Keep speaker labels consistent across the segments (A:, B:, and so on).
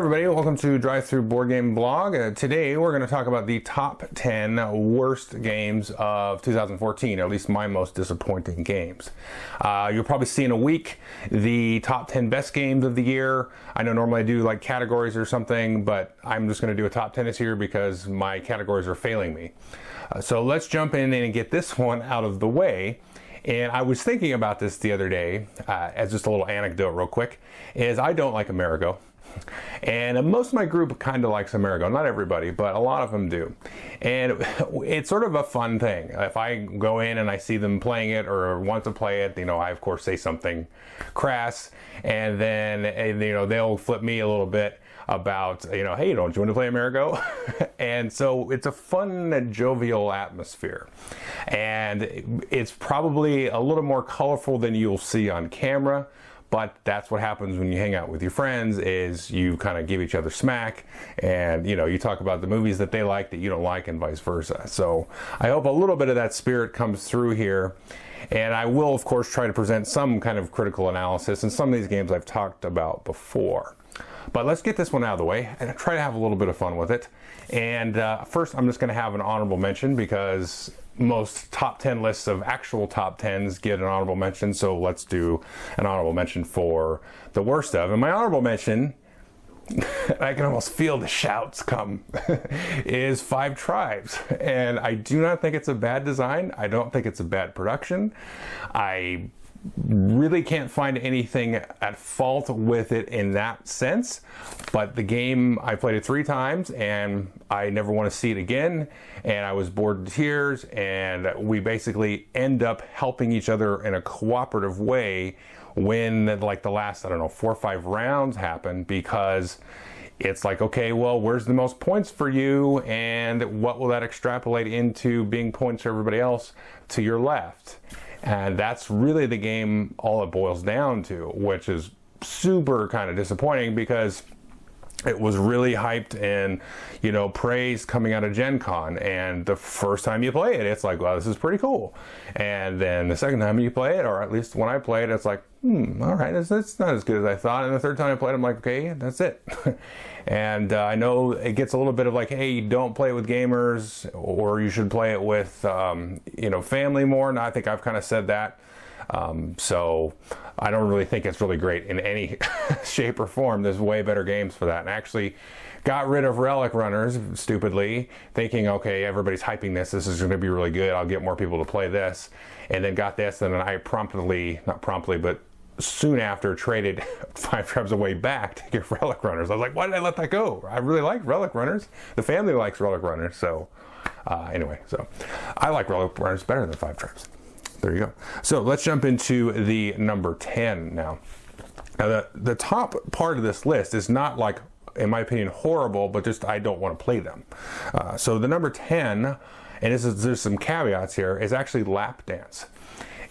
A: Everybody, welcome to Drive Thru Board Game Blog. Today we're going to talk about the top 10 worst games of 2014, at least my most disappointing games. You'll probably see in a week the top 10 best games of the year. I know normally I do like categories or something, but I'm just going to do a top 10 this year because my categories are failing me. So let's jump in and get this one out of the way. And I was thinking about this the other day, as just a little anecdote real quick, is I don't like Amerigo. And most of my group kind of likes Amerigo. Not everybody, but a lot of them do. And it's sort of a fun thing. If I go in and I see them playing it or want to play it, I of course say something crass, and then they'll flip me a little bit about, hey, don't you want to play Amerigo? And so it's a fun, jovial atmosphere. And it's probably a little more colorful than you'll see on camera. But that's what happens when you hang out with your friends, is you kind of give each other smack, and you talk about the movies that they like that you don't like, and vice versa. So I hope a little bit of that spirit comes through here, and I will of course try to present some kind of critical analysis, and some of these games I've talked about before. But let's get this one out of the way and try to have a little bit of fun with it. And first I'm just going to have an honorable mention, because most top 10 lists of actual top 10s get an honorable mention, so let's do an honorable mention for the worst of. And my honorable mention, I can almost feel the shouts come, is Five Tribes. And I do not think it's a bad design. I don't think it's a bad production. I really can't find anything at fault with it in that sense, but the game, I played it 3 times and I never want to see it again, and I was bored to tears, and we basically end up helping each other in a cooperative way when like the last, 4 or 5 rounds happen, because it's like, okay, well, where's the most points for you, and what will that extrapolate into being points for everybody else to your left? And that's really the game all it boils down to, which is super kind of disappointing, because it was really hyped and, praised coming out of Gen Con. And the first time you play it, it's like, wow, this is pretty cool. And then the second time you play it, or at least when I play it, it's like, all right, it's not as good as I thought. And the third time I played it, I'm like, okay, that's it. And I know it gets a little bit of like, hey, don't play it with gamers, or you should play it with, family more. And I think I've kind of said that. So I don't really think it's really great in any shape or form. There's way better games for that. And actually got rid of Relic Runners, stupidly, thinking, okay, everybody's hyping this. This is going to be really good. I'll get more people to play this. And then got this, and then I not promptly, but soon after traded Five Tribes away back to get Relic Runners. I was like, why did I let that go? I really like Relic Runners. The family likes Relic Runners. So anyway, so I like Relic Runners better than Five Tribes. There you go. So let's jump into the number 10 now. Now the top part of this list is not like, in my opinion, horrible, but just I don't want to play them. So the number 10, and there's some caveats here, is actually Lap Dance.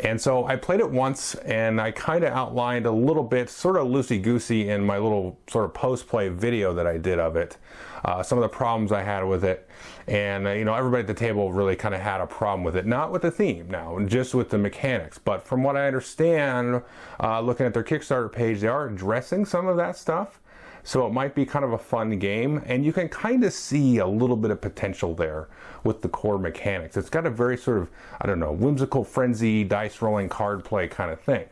A: And so I played it once, and I kind of outlined a little bit, sort of loosey-goosey, in my little sort of post-play video that I did of it. Some of the problems I had with it. And, everybody at the table really kind of had a problem with it. Not with the theme now, just with the mechanics. But from what I understand, looking at their Kickstarter page, they are addressing some of that stuff. So it might be kind of a fun game, and you can kind of see a little bit of potential there with the core mechanics. It's got a very sort of, whimsical frenzy, dice rolling, card play kind of thing.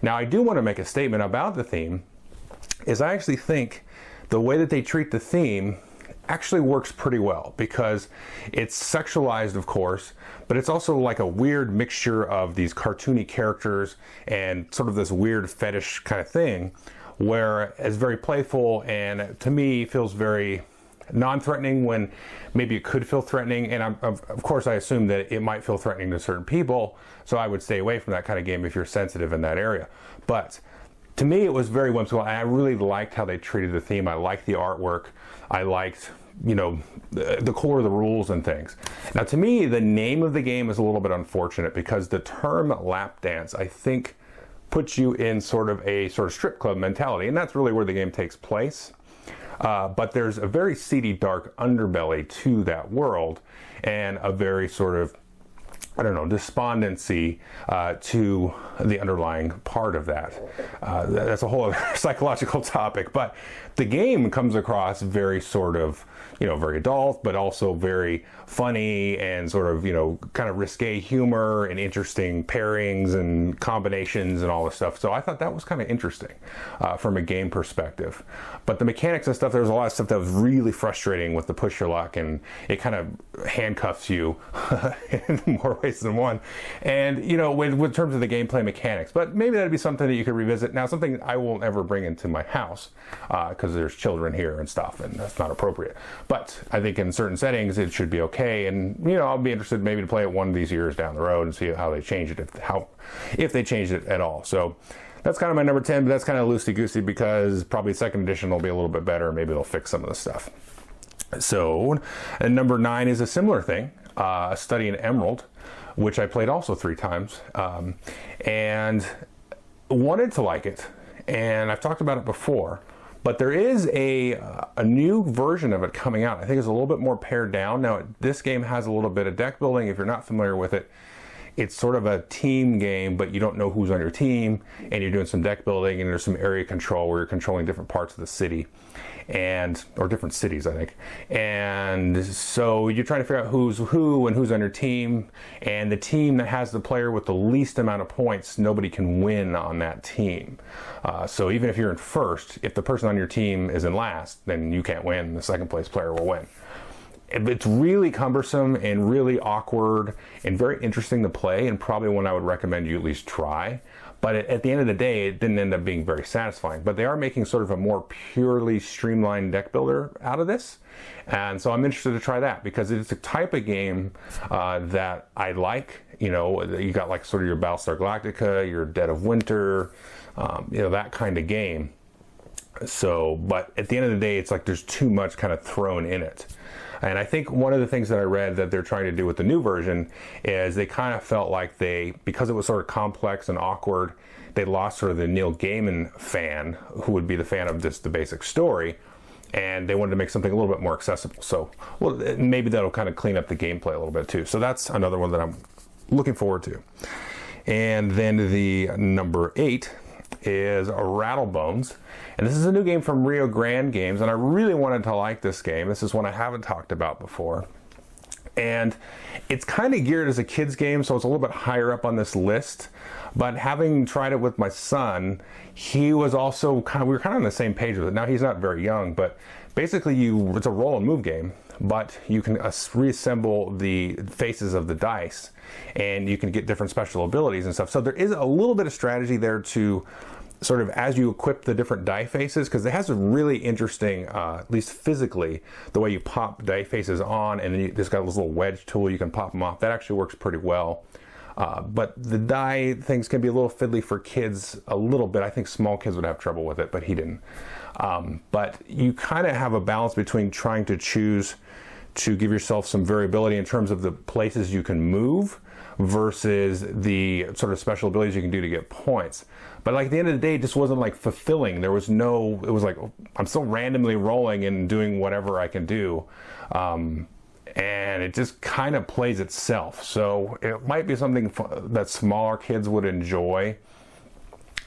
A: Now, I do want to make a statement about the theme, is I actually think the way that they treat the theme actually works pretty well, because it's sexualized, of course, but it's also like a weird mixture of these cartoony characters and sort of this weird fetish kind of thing, where it's very playful, and to me feels very non-threatening when maybe it could feel threatening. And of course I assume that it might feel threatening to certain people, so I would stay away from that kind of game if you're sensitive in that area. But to me it was very whimsical, and I really liked how they treated the theme. I liked the artwork. I liked, the core of the rules and things. Now, to me, the name of the game is a little bit unfortunate, because the term lap dance, I think, puts you in sort of strip club mentality, and that's really where the game takes place. But there's a very seedy, dark underbelly to that world, and a very sort of I don't know, despondency to the underlying part of that. That's a whole other psychological topic, but the game comes across very sort of, very adult, but also very funny and sort of, kind of risque humor and interesting pairings and combinations and all this stuff. So I thought that was kind of interesting from a game perspective. But the mechanics and stuff, there's a lot of stuff that was really frustrating with the push your luck, and it kind of handcuffs you in more ways than one. And, with terms of the gameplay mechanics, but maybe that'd be something that you could revisit. Now, something I won't ever bring into my house because there's children here and stuff, and that's not appropriate. But I think in certain settings, it should be okay. And, I'll be interested maybe to play it one of these years down the road and see how they change it, if they change it at all. So that's kind of my number 10, but that's kind of loosey-goosey because probably second edition will be a little bit better. Maybe they'll fix some of the stuff. So, and number 9 is a similar thing, A Study in Emerald, which I played also 3 times, and wanted to like it. And I've talked about it before, but there is a new version of it coming out. I think it's a little bit more pared down. Now, this game has a little bit of deck building. If you're not familiar with it, it's sort of a team game, but you don't know who's on your team, and you're doing some deck building, and there's some area control where you're controlling different parts of the city, or different cities, I think. And so you're trying to figure out who's who and who's on your team, and the team that has the player with the least amount of points, nobody can win on that team. So even if you're in first, if the person on your team is in last, then you can't win. The second place player will win. It's really cumbersome and really awkward and very interesting to play, and probably one I would recommend you at least try. But at the end of the day, it didn't end up being very satisfying. But they are making sort of a more purely streamlined deck builder out of this. And so I'm interested to try that because it's a type of game that I like. You got like sort of your Battlestar Galactica, your Dead of Winter, that kind of game. So, but at the end of the day, it's like there's too much kind of thrown in it. And I think one of the things that I read that they're trying to do with the new version is they kind of felt like because it was sort of complex and awkward, they lost sort of the Neil Gaiman fan, who would be the fan of just the basic story, and they wanted to make something a little bit more accessible. So, maybe that'll kind of clean up the gameplay a little bit too. So that's another one that I'm looking forward to. And then the number 8 is Rattlebones. And this is a new game from Rio Grande Games, and I really wanted to like this game. This is one I haven't talked about before. And it's kind of geared as a kid's game, so it's a little bit higher up on this list. But having tried it with my son, we were kind of on the same page with it. Now, he's not very young, but basically it's a roll and move game, but you can reassemble the faces of the dice, and you can get different special abilities and stuff. So there is a little bit of strategy there to sort of as you equip the different die faces, because it has a really interesting, at least physically, the way you pop die faces on, and then it's got this little wedge tool, you can pop them off. That actually works pretty well. But the die things can be a little fiddly for kids a little bit. I think small kids would have trouble with it, but he didn't. But you kind of have a balance between trying to choose to give yourself some variability in terms of the places you can move versus the sort of special abilities you can do to get points. But like at the end of the day, it just wasn't like fulfilling. It was like, I'm still randomly rolling and doing whatever I can do. And it just kind of plays itself. So it might be something that smaller kids would enjoy.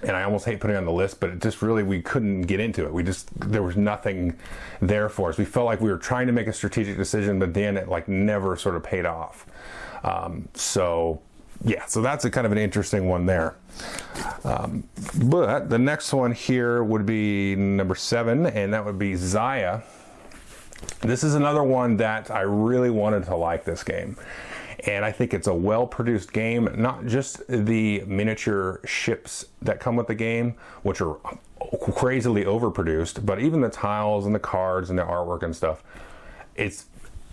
A: And I almost hate putting it on the list, but it just really, we couldn't get into it. There was nothing there for us. We felt like we were trying to make a strategic decision, but then it like never sort of paid off. So that's a kind of an interesting one there. But the next one here would be number 7, and that would be Zaya. This is another one that I really wanted to like this game. And I think it's a well-produced game, not just the miniature ships that come with the game, which are crazily overproduced, but even the tiles and the cards and the artwork and stuff. It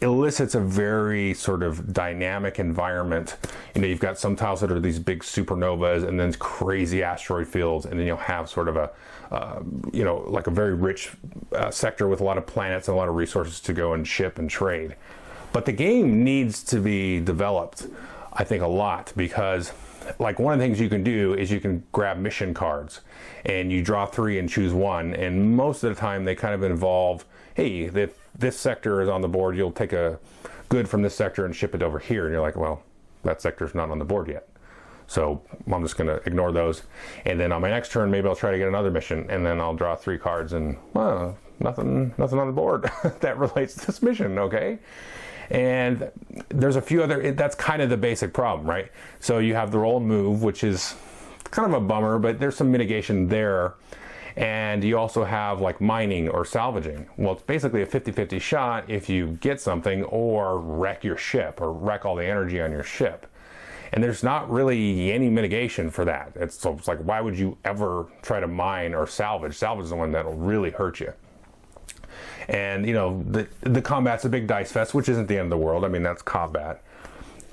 A: elicits a very sort of dynamic environment. You've got some tiles that are these big supernovas, and then crazy asteroid fields, and then you'll have sort of like a very rich sector with a lot of planets and a lot of resources to go and ship and trade. But the game needs to be developed, I think, a lot, because like one of the things you can do is you can grab mission cards and you draw 3 and choose 1, and most of the time they kind of involve, hey, this sector is on the board, you'll take a good from this sector and ship it over here, and you're like, well, that sector's not on the board yet. So I'm just going to ignore those. And then on my next turn, maybe I'll try to get another mission, and then I'll draw 3 cards and, well, nothing on the board that relates to this mission, okay? And there's a few other, that's kind of the basic problem, right? So you have the roll and move, which is kind of a bummer, but there's some mitigation there. And you also have like mining or salvaging. Well, it's basically a 50-50 shot if you get something or wreck your ship or wreck all the energy on your ship. And there's not really any mitigation for that. It's like, why would you ever try to mine or salvage? Salvage is the one that'll really hurt you. And, you know, the combat's a big dice fest, which isn't the end of the world. I mean, that's combat.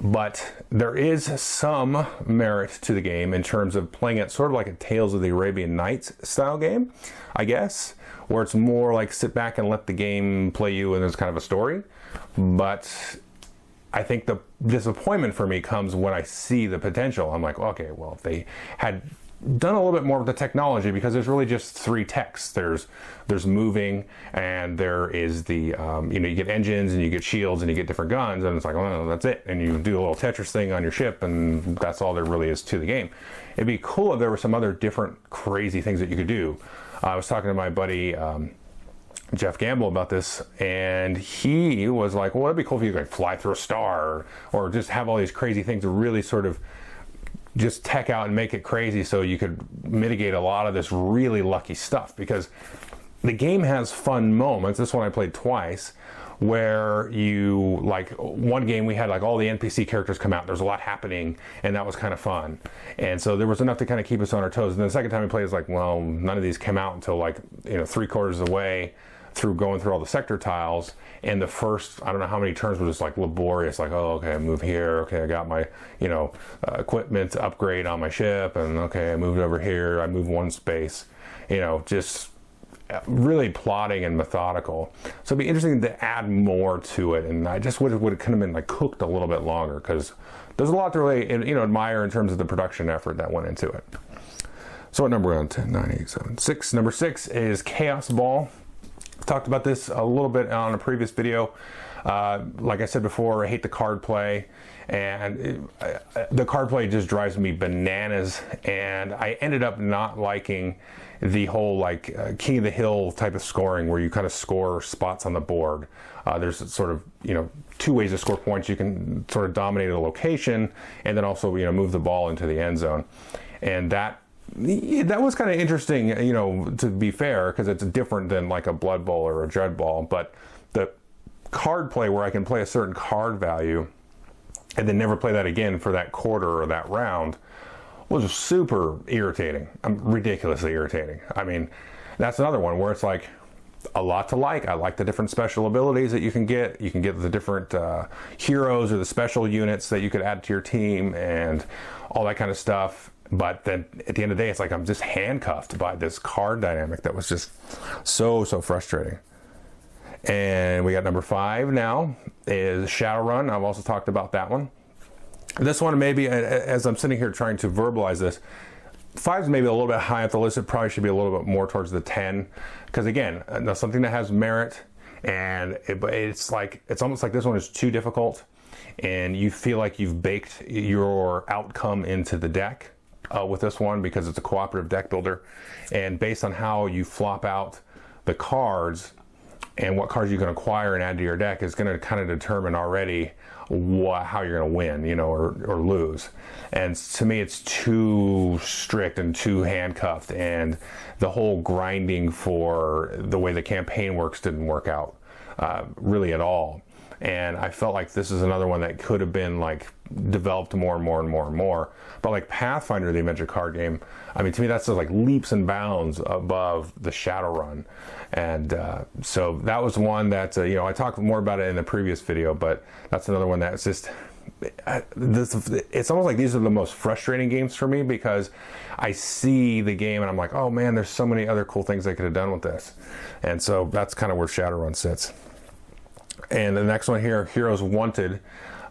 A: But there is some merit to the game in terms of playing it sort of like a Tales of the Arabian Nights style game, I guess, where it's more like sit back and let the game play you and there's kind of a story. But I think the disappointment for me comes when I see the potential. I'm like, okay, well, if they had done a little bit more with the technology, because there's really just 3 techs. There's moving, and there is the, you know, you get engines and you get shields and you get different guns, and it's like, oh, that's it. And you do a little Tetris thing on your ship, and that's all there really is to the game. It'd be cool if there were some other different crazy things that you could do. I was talking to my buddy, Jeff Gamble about this, and he was like, well, it'd be cool if you could like fly through a star or just have all these crazy things to really sort of just tech out and make it crazy so you could mitigate a lot of this really lucky stuff, because the game has fun moments. This one I played twice, where you, like, one game we had like all the NPC characters come out, there's a lot happening, and that was kind of fun, and so there was enough to kind of keep us on our toes. And then the second time we played, it's like, well, none of these came out until like, you know, 3/4 of the way through going through all the sector tiles, and the first, I don't know how many turns, were just like laborious, like, oh, okay, I move here, okay, I got my, you know, equipment upgrade on my ship, and okay, I moved over here, I moved 1 space, you know, just really plotting and methodical. So it'd be interesting to add more to it, and I just would have kind of been like cooked a little bit longer, because there's a lot to really, you know, admire in terms of the production effort that went into it. So what number are we on? 10, 9, 8, 7, 6. Number 6 is Chaos Ball. Talked about this a little bit on a previous video. Like I said before, I hate the card play, and the card play just drives me bananas, and I ended up not liking the whole like King of the Hill type of scoring, where you kind of score spots on the board. There's sort of, you know, 2 ways to score points. You can sort of dominate a location, and then also, you know, move the ball into the end zone, and that was kind of interesting, you know, to be fair, because it's different than like a Blood Bowl or a Dread Ball. But the card play, where I can play a certain card value and then never play that again for that quarter or that round, was super irritating. Ridiculously irritating. I mean, that's another one where it's like a lot to like. I like the different special abilities that you can get. You can get the different heroes or the special units that you could add to your team and all that kind of stuff. But then at the end of the day, it's like I'm just handcuffed by this card dynamic that was just so frustrating. And we got number 5 now is Shadowrun. I've also talked about that one. This one, maybe, as I'm sitting here trying to verbalize this, 5 is maybe a little bit high up the list. It probably should be a little bit more towards the 10. Because again, something that has merit, and it's almost like this one is too difficult, and you feel like you've baked your outcome into the deck. With this one, because it's a cooperative deck builder, and based on how you flop out the cards and what cards you can acquire and add to your deck is going to kind of determine already how you're going to win, you know, or lose. And to me, it's too strict and too handcuffed, and the whole grinding for the way the campaign works didn't work out really at all. And I felt like this is another one that could have been like developed more and more and more and more. But like Pathfinder, the adventure card game, I mean, to me, that's just like leaps and bounds above the Shadowrun. And so that was one that, you know, I talked more about it in the previous video, but that's another one that's just, it's almost like these are the most frustrating games for me, because I see the game and I'm like, oh man, there's so many other cool things I could have done with this. And so that's kind of where Shadowrun sits. And the next one here, Heroes Wanted.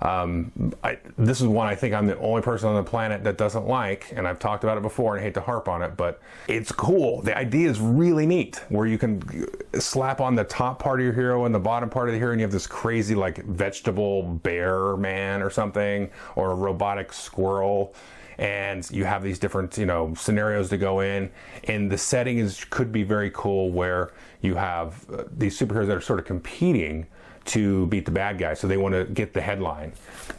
A: This is one I think I'm the only person on the planet that doesn't like, and I've talked about it before and I hate to harp on it, but it's cool. The idea is really neat, where you can slap on the top part of your hero and the bottom part of the hero, and you have this crazy like vegetable bear man or something, or a robotic squirrel. And you have these different, scenarios to go in, and the setting could be very cool, where you have these superheroes that are sort of competing to beat the bad guy, so they want to get the headline.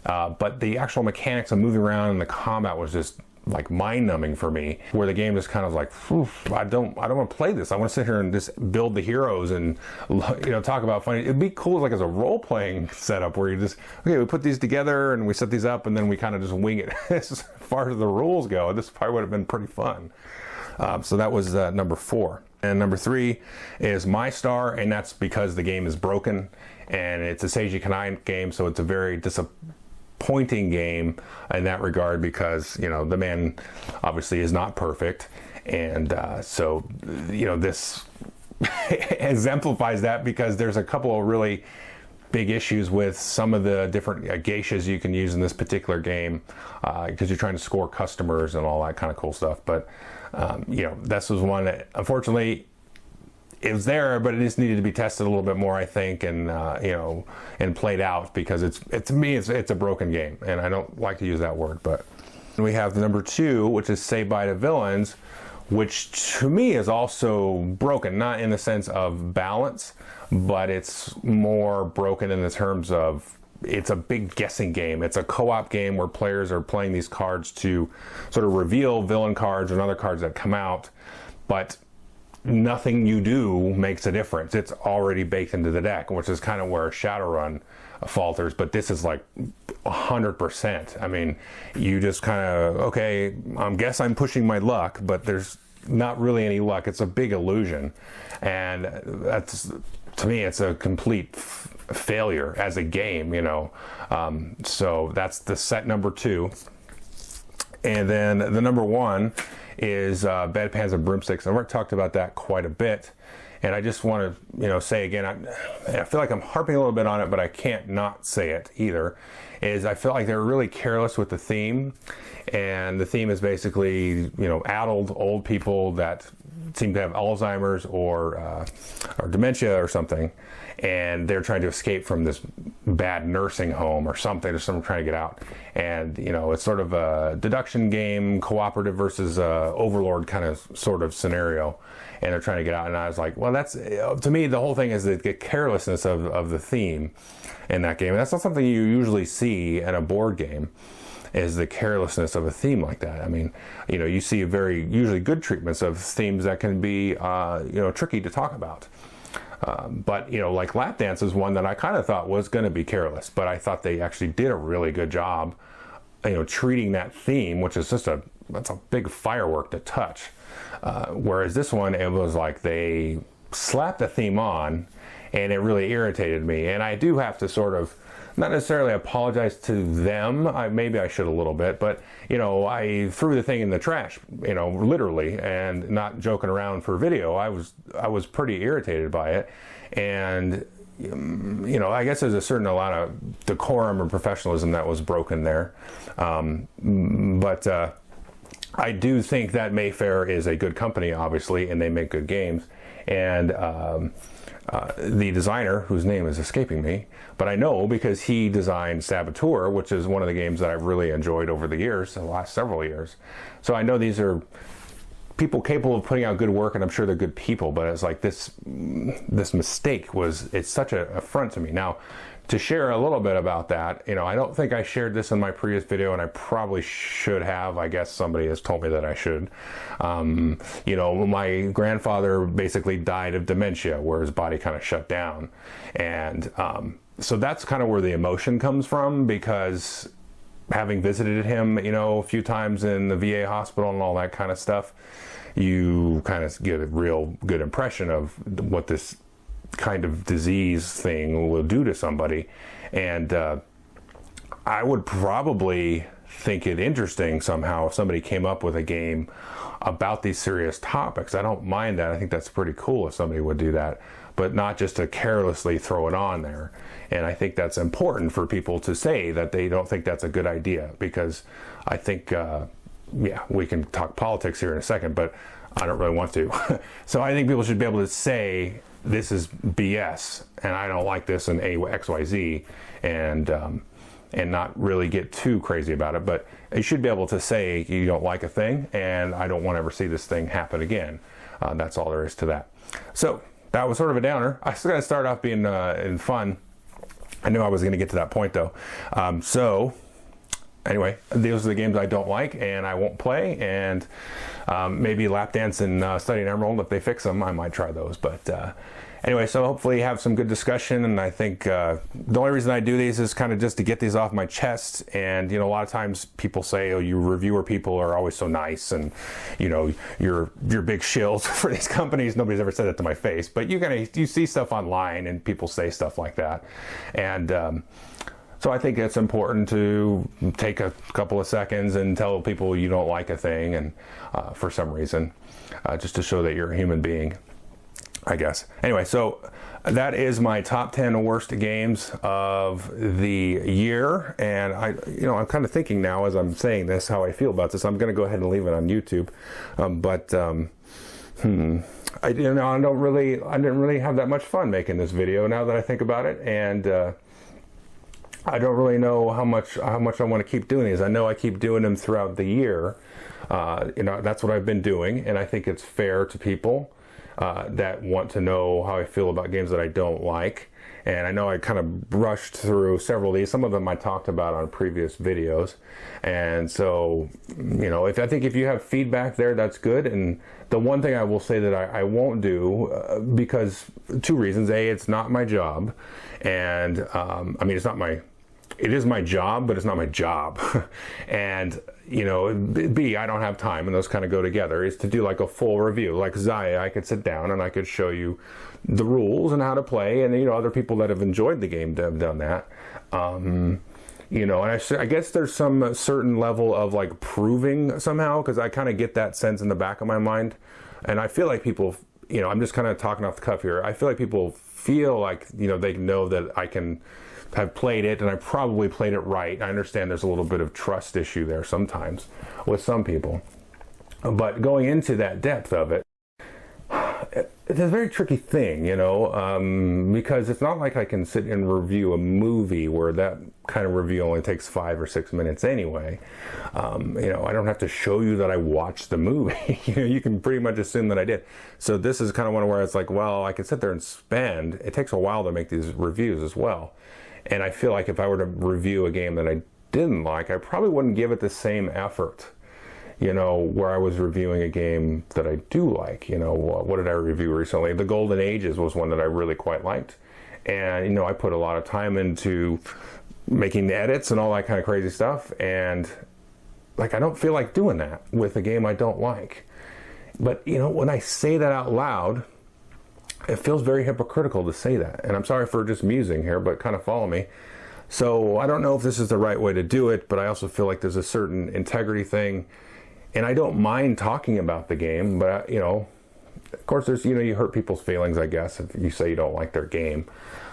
A: But the actual mechanics of moving around and the combat was just like mind-numbing for me, where the game is kind of like, I don't want to play this. I want to sit here and just build the heroes and talk about funny. It'd be cool like as a role-playing setup, where you just, okay, we put these together and we set these up and then we kind of just wing it as far as the rules go. This probably would have been pretty fun. So that was number 4. And number 3 is my star, and that's because the game is broken, and it's a Seiji Kanai game, so it's a very disappointing game in that regard, because the man obviously is not perfect, and so this exemplifies that, because there's a couple of really big issues with some of the different geishas you can use in this particular game, because you're trying to score customers and all that kind of cool stuff. But this was one that unfortunately it was there, but it just needed to be tested a little bit more, I think, and and played out, because it's to me it's a broken game, and I don't like to use that word. But we have number 2, which is Say Bye to Villains, which to me is also broken, not in the sense of balance, but it's more broken in the terms of it's a big guessing game. It's a co-op game where players are playing these cards to sort of reveal villain cards and other cards that come out, but nothing you do makes a difference. It's already baked into the deck, which is kind of where Shadowrun falters, but this is like 100%. I mean, you just kind of, okay, I guess I'm pushing my luck, but there's not really any luck. It's a big illusion, and that's, to me, it's a complete failure as a game, so that's the set number 2. And then the number 1 is Bedpans and Broomsticks. I've already talked about that quite a bit, and I just want to say again, I feel like I'm harping a little bit on it, but I can't not say it either, is I feel like they're really careless with the theme, and the theme is basically addled old people that seem to have Alzheimer's or dementia or something, and they're trying to escape from this bad nursing home or something, or someone trying to get out. And it's sort of a deduction game, cooperative versus overlord kind of sort of scenario, and they're trying to get out. And I was like, well, that's, to me, the whole thing is the carelessness of the theme in that game, and that's not something you usually see in a board game, is the carelessness of a theme like that. I mean, you see very usually good treatments of themes that can be tricky to talk about. But like Lap Dance is one that I kind of thought was going to be careless, but I thought they actually did a really good job, treating that theme, which is just that's a big firework to touch. Whereas this one, it was like they slapped the theme on, and it really irritated me. And I do have to sort of, not necessarily apologize to them. Maybe I should a little bit, but I threw the thing in the trash, literally, and not joking around for video. I was pretty irritated by it, and I guess there's a certain amount of decorum or professionalism that was broken there. But I do think that Mayfair is a good company, obviously, and they make good games, and the designer, whose name is escaping me, but I know because he designed Saboteur, which is one of the games that I've really enjoyed over the years, the last several years. So I know these are people capable of putting out good work, and I'm sure they're good people, but it's like this mistake it's such an affront to me. Now, to share a little bit about that, I don't think I shared this in my previous video, and I probably should have. I guess somebody has told me that I should. My grandfather basically died of dementia, where his body kind of shut down. And so that's kind of where the emotion comes from, because having visited him, a few times in the VA hospital and all that kind of stuff, you kind of get a real good impression of what this kind of disease thing will do to somebody. And I would probably think it interesting somehow if somebody came up with a game about these serious topics. I don't mind that. I think that's pretty cool if somebody would do that, but not just to carelessly throw it on there. And I think that's important for people to say that they don't think that's a good idea, because I think, yeah, we can talk politics here in a second, but I don't really want to. So I think people should be able to say, this is BS, and I don't like this, and XYZ, and not really get too crazy about it. But you should be able to say you don't like a thing, and I don't want to ever see this thing happen again. That's all there is to that. So that was sort of a downer. I was going to start off being in fun. I knew I was going to get to that point, though. So anyway, those are the games I don't like and I won't play, and maybe Lap Dance and Study in Emerald, if they fix them, I might try those. But anyway, so hopefully have some good discussion, and I think the only reason I do these is kind of just to get these off my chest. And, you know, a lot of times people say, oh, you reviewer people are always so nice, and, you know, you're big shills for these companies. Nobody's ever said that to my face, but you see stuff online and people say stuff like that. And so I think it's important to take a couple of seconds and tell people you don't like a thing, and for some reason, just to show that you're a human being, I guess. Anyway, so that is my top 10 worst games of the year. And I'm kind of thinking now as I'm saying this, how I feel about this. I'm going to go ahead and leave it on YouTube. I didn't really have that much fun making this video now that I think about it. And, I don't really know how much I want to keep doing these. I know I keep doing them throughout the year. You know, that's what I've been doing, and I think it's fair to people that want to know how I feel about games that I don't like. And I know I kind of brushed through several of these. Some of them I talked about on previous videos. And so, you know, I think if you have feedback there, that's good. And the one thing I will say that I won't do, because two reasons. A, it's not my job. And I mean, it is my job, but it's not my job. And, you know, B, I don't have time, and those kind of go together, is to do like a full review. Like Zaya, I could sit down and I could show you the rules and how to play, and, you know, other people that have enjoyed the game have done that. You know, and I guess there's some certain level of like proving somehow, because I kind of get that sense in the back of my mind. And I feel like people, you know, I'm just kind of talking off the cuff here. I feel like people feel like, you know, they know that I can have played it, and I probably played it right. I understand there's a little bit of trust issue there sometimes with some people. But going into that depth of it, it's a very tricky thing, you know, because it's not like I can sit and review a movie where that kind of review only takes 5 or 6 minutes anyway. You know, I don't have to show you that I watched the movie. You know, you can pretty much assume that I did. So this is kind of one where it's like, well, I could sit there and spend. It takes a while to make these reviews as well. And I feel like if I were to review a game that I didn't like, I probably wouldn't give it the same effort, you know, where I was reviewing a game that I do like. You know, what did I review recently? The Golden Ages was one that I really quite liked. And, you know, I put a lot of time into making the edits and all that kind of crazy stuff. And, like, I don't feel like doing that with a game I don't like. But, you know, when I say that out loud, it feels very hypocritical to say that. And I'm sorry for just musing here, but kind of follow me. So I don't know if this is the right way to do it, but I also feel like there's a certain integrity thing. And I don't mind talking about the game, but, you know, of course, there's, you know, you hurt people's feelings, I guess, if you say you don't like their game.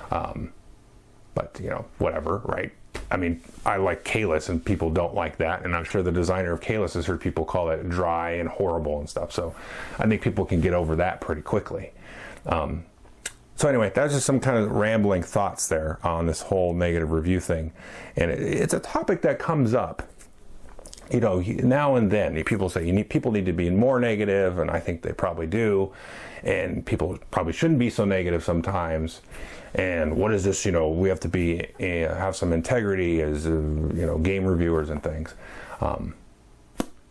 A: But, you know, whatever, right? I mean, I like Kalis, and people don't like that. And I'm sure the designer of Kalis has heard people call it dry and horrible and stuff. So I think people can get over that pretty quickly. So anyway, that's just some kind of rambling thoughts there on this whole negative review thing. And it's a topic that comes up, you know, now and then. People say people need to be more negative, and I think they probably do. And people probably shouldn't be so negative sometimes. And what is this, you know, we have to have some integrity as, you know, game reviewers and things.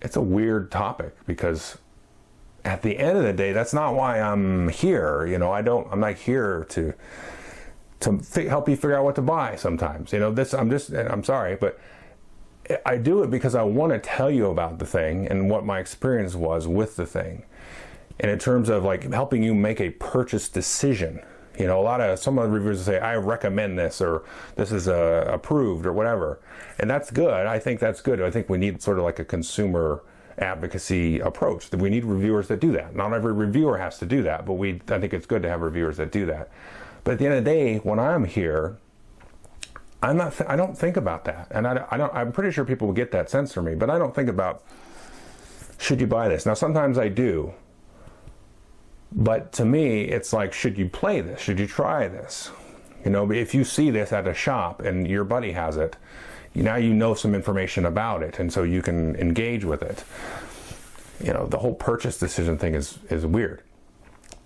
A: It's a weird topic, because at the end of the day, that's not why I'm here. You know, I'm not here to help you figure out what to buy sometimes. You know, I'm sorry, but I do it because I want to tell you about the thing and what my experience was with the thing. And in terms of like helping you make a purchase decision, You know, some of the reviewers say, I recommend this, or this is approved, or whatever. And that's good. I think that's good. I think we need sort of like a consumer advocacy approach. That we need reviewers that do that. Not every reviewer has to do that, but I think it's good to have reviewers that do that. But at the end of the day, when I'm here, I don't think about that. And I'm pretty sure people will get that sense from me, but I don't think about, should you buy this? Now, sometimes I do. But to me, it's like, should you play this? Should you try this? You know, if you see this at a shop and your buddy has it, now you know some information about it, and so you can engage with it. You know, the whole purchase decision thing is weird.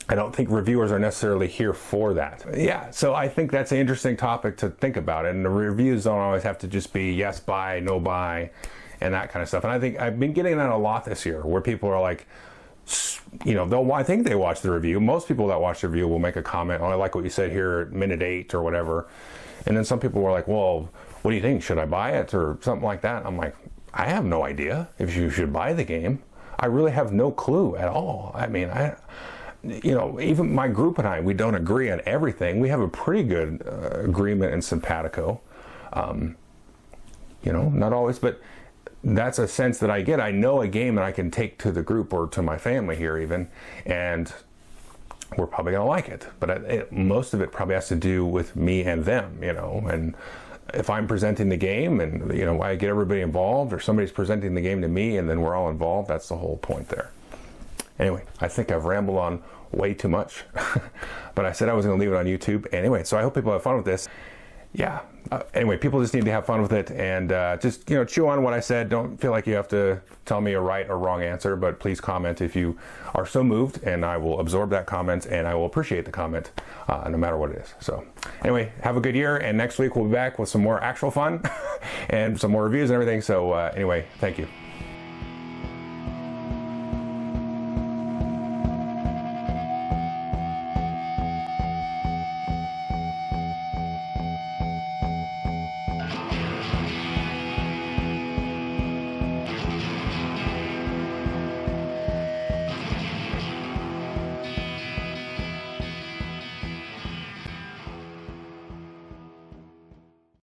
A: I don't think reviewers are necessarily here for that. Yeah, so I think that's an interesting topic to think about, and the reviews don't always have to just be yes, buy, no buy, and that kind of stuff. And I think I've been getting that a lot this year, where people are like, you know, I think they watch the review. Most people that watch the review will make a comment, oh, I like what you said here at minute 8 or whatever. And then some people were like, well, what do you think? Should I buy it or something like that? I'm like, I have no idea if you should buy the game. I really have no clue at all. I mean, you know, even my group and I, we don't agree on everything. We have a pretty good agreement in simpatico. You know, not always, but that's a sense that I get. I know a game that I can take to the group or to my family here even, and we're probably going to like it. But most of it probably has to do with me and them, you know. And if I'm presenting the game and, you know, I get everybody involved, or somebody's presenting the game to me and then we're all involved, that's the whole point there. Anyway, I think I've rambled on way too much. But I said I was going to leave it on YouTube. Anyway, so I hope people have fun with this. Yeah. Anyway, people just need to have fun with it, and just, you know, chew on what I said. Don't feel like you have to tell me a right or wrong answer, but please comment if you are so moved, and I will absorb that comment, and I will appreciate the comment no matter what it is. So anyway, have a good year, and next week we'll be back with some more actual fun and some more reviews and everything. So anyway, thank you.